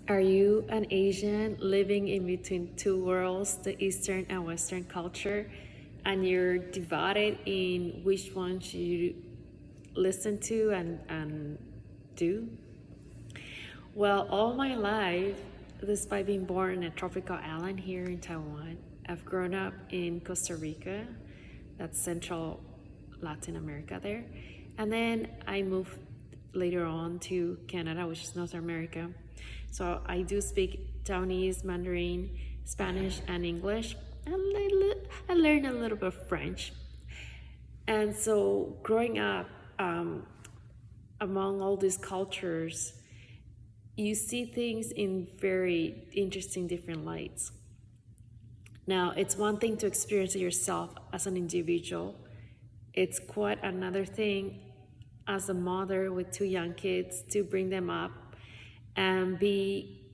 Are you an Asian living in between two worlds, the Eastern and Western culture, and you're divided in which one you listen to and do? Well, all my life, despite being born in a tropical island here in Taiwan, I've grown up in Costa Rica, that's Central Latin America there. And then I moved later on to Canada, which is North America. So I do speak Taiwanese, Mandarin, Spanish, and English. I learned a little bit of French. And so growing up among all these cultures, you see things in very interesting different lights. Now, it's one thing to experience it yourself as an individual. It's quite another thing as a mother with two young kids to bring them up and be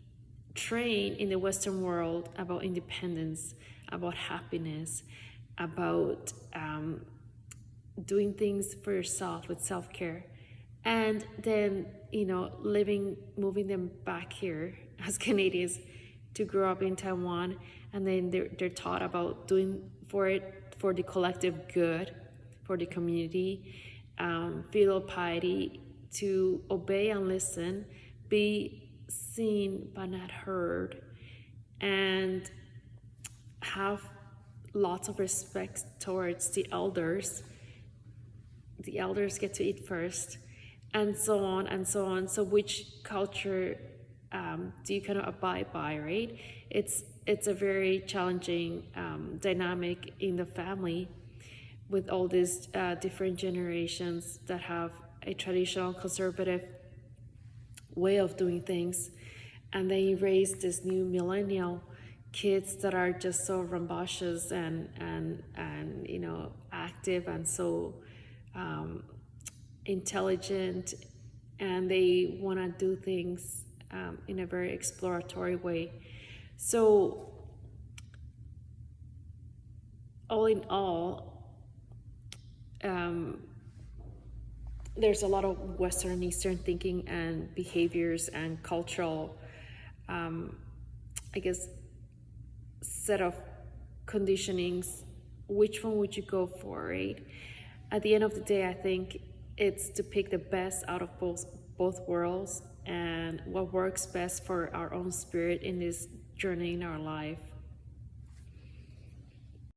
trained in the Western world about independence, about happiness, about doing things for yourself with self-care. And then, moving them back here as Canadians to grow up in Taiwan, and then they're taught about doing for the collective good, for the community, filial piety, to obey and listen, be seen but not heard, and have lots of respect towards the elders. The elders get to eat first, and so on and so on. So which culture do you kind of abide by, right? It's a very challenging dynamic in the family with all these different generations that have a traditional conservative way of doing things, and then you raise this new millennial kids that are just so rambunctious and active and so intelligent, and they want to do things in a very exploratory way. So all in all, there's a lot of Western and Eastern thinking and behaviors and cultural, set of conditionings. Which one would you go for, right? At the end of the day, I think it's to pick the best out of both worlds and what works best for our own spirit in this journey in our life.